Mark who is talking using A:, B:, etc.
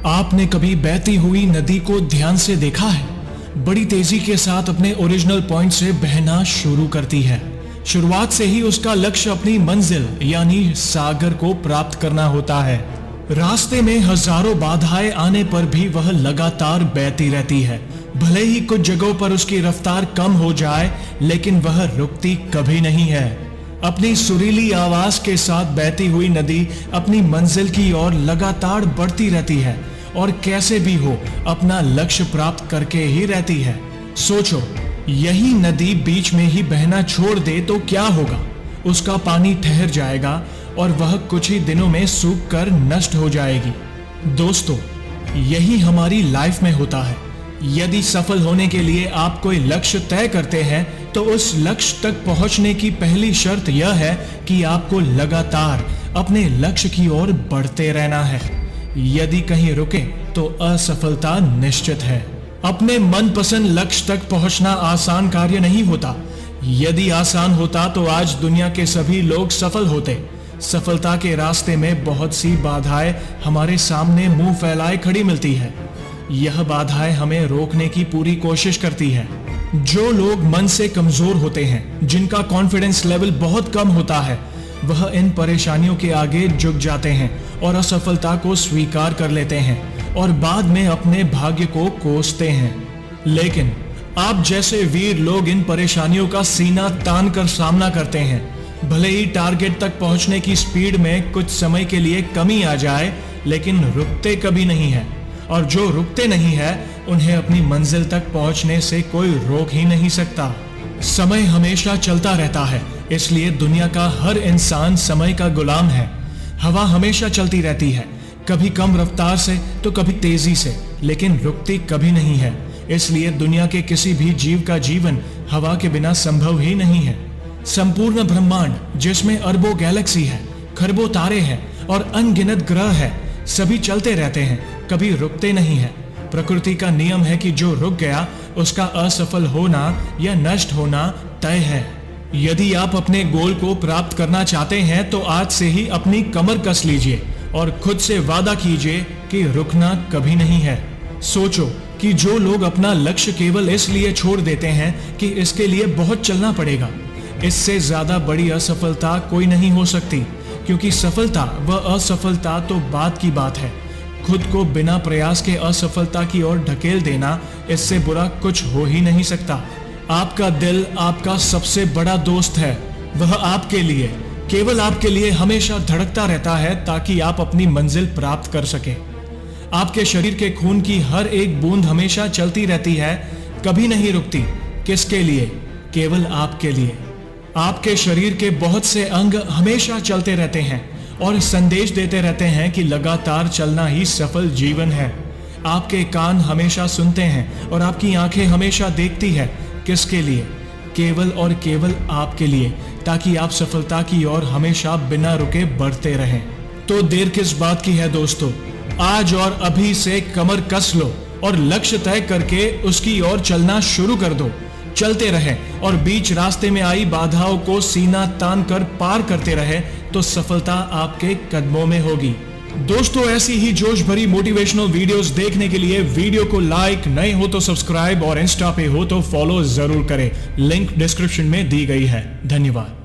A: आपने कभी बहती हुई नदी को ध्यान से देखा है? बड़ी तेजी के साथ अपने ओरिजिनल पॉइंट से बहना शुरू करती है। शुरुआत से ही उसका लक्ष्य अपनी मंजिल यानी सागर को प्राप्त करना होता है। रास्ते में हजारों बाधाएं आने पर भी वह लगातार बहती रहती है। भले ही कुछ जगहों पर उसकी रफ्तार कम हो जाए, लेकिन वह रुकती कभी नहीं है। अपनी सुरीली आवाज के साथ बहती हुई नदी अपनी मंजिल की ओर लगातार बढ़ती रहती है और कैसे भी हो अपना लक्ष्य प्राप्त करके ही रहती है। सोचो, यही नदी बीच में ही बहना छोड़ दे तो क्या होगा? उसका पानी ठहर जाएगा और वह कुछ ही दिनों में सूख कर नष्ट हो जाएगी। दोस्तों, यही हमारी लाइफ में होता है। यदि सफल होने के लिए आप कोई लक्ष्य तय करते हैं तो उस लक्ष्य तक पहुंचने की पहली शर्त यह है कि आपको लगातार अपने लक्ष्य की ओर बढ़ते रहना है। यदि कहीं रुके तो असफलता निश्चित है। अपने मनपसंद लक्ष्य तक पहुंचना आसान कार्य नहीं होता। यदि आसान होता तो आज दुनिया के सभी लोग सफल होते। सफलता के रास्ते में बहुत सी बाधाएं हमारे सामने मुंह फैलाए खड़ी मिलती है। यह बाधाएं हमें रोकने की पूरी कोशिश करती है। जो लोग मन से कमजोर होते हैं, जिनका कॉन्फिडेंस लेवल बहुत कम होता है, वह इन परेशानियों के आगे झुक जाते हैं और असफलता को स्वीकार कर लेते हैं और बाद में अपने भाग्य को कोसते हैं। लेकिन आप जैसे वीर लोग इन परेशानियों का सीना तान कर सामना करते हैं। भले ही टारगेट तक पहुंचने की स्पीड में कुछ समय के लिए कमी आ जाए, लेकिन रुकते कभी नहीं है। और जो रुकते नहीं है, उन्हें अपनी मंजिल तक पहुंचने से कोई रोक ही नहीं सकता। समय हमेशा चलता रहता है, इसलिए दुनिया का हर इंसान समय का गुलाम है। हवा हमेशा चलती रहती है, कभी कम रफ्तार से तो कभी तेजी से, लेकिन रुकती कभी नहीं है। इसलिए दुनिया के किसी भी जीव का जीवन हवा के बिना संभव ही नहीं है। संपूर्ण ब्रह्मांड, जिसमें अरबों गैलेक्सी है, खरबों तारे हैं और अनगिनत ग्रह है, सभी चलते रहते हैं, कभी रुकते नहीं है। प्रकृति का नियम है कि जो रुक गया उसका असफल होना या नष्ट होना तय है। यदि आप अपने गोल को प्राप्त करना चाहते हैं तो आज से ही अपनी कमर कस लीजिए और खुद से वादा कीजिए कि रुकना कभी नहीं है। सोचो कि जो लोग अपना लक्ष्य केवल इसलिए छोड़ देते हैं कि इसके लिए बहुत चलना पड़ेगा, इससे ज्यादा बड़ी असफलता कोई नहीं हो सकती। क्योंकि सफलता व असफलता तो बात की बात है। खुद को बिना प्रयास के असफलता की ओर ढकेल देना, इससे बुरा कुछ हो ही नहीं सकता। आपका दिल आपका सबसे बड़ा दोस्त है। वह आपके लिए, केवल आपके लिए हमेशा धड़कता रहता है ताकि आप अपनी मंजिल प्राप्त कर सके। आपके शरीर के खून की हर एक बूंद हमेशा चलती रहती है, कभी नहीं रुकती। किसके लिए? केवल आपके लिए। आपके शरीर के बहुत से अंग हमेशा चलते रहते हैं और संदेश देते रहते हैं कि लगातार चलना ही सफल जीवन है। आपके कान हमेशा सुनते हैं और आपकी आंखें हमेशा देखती है। किसके लिए? केवल और केवल आपके लिए, ताकि आप सफलता की ओर हमेशा बिना रुके बढ़ते रहें। तो देर किस बात की है दोस्तों? आज और अभी से कमर कस लो और लक्ष्य तय करके उसकी ओर चलना शुरू कर दो। चलते रहे और बीच रास्ते में आई बाधाओं को सीना तान कर पार करते रहे तो सफलता आपके कदमों में होगी। दोस्तों, ऐसी ही जोश भरी मोटिवेशनल वीडियोस देखने के लिए वीडियो को लाइक, नए हो तो सब्सक्राइब और इंस्टा पे हो तो फॉलो जरूर करें। लिंक डिस्क्रिप्शन में दी गई है। धन्यवाद।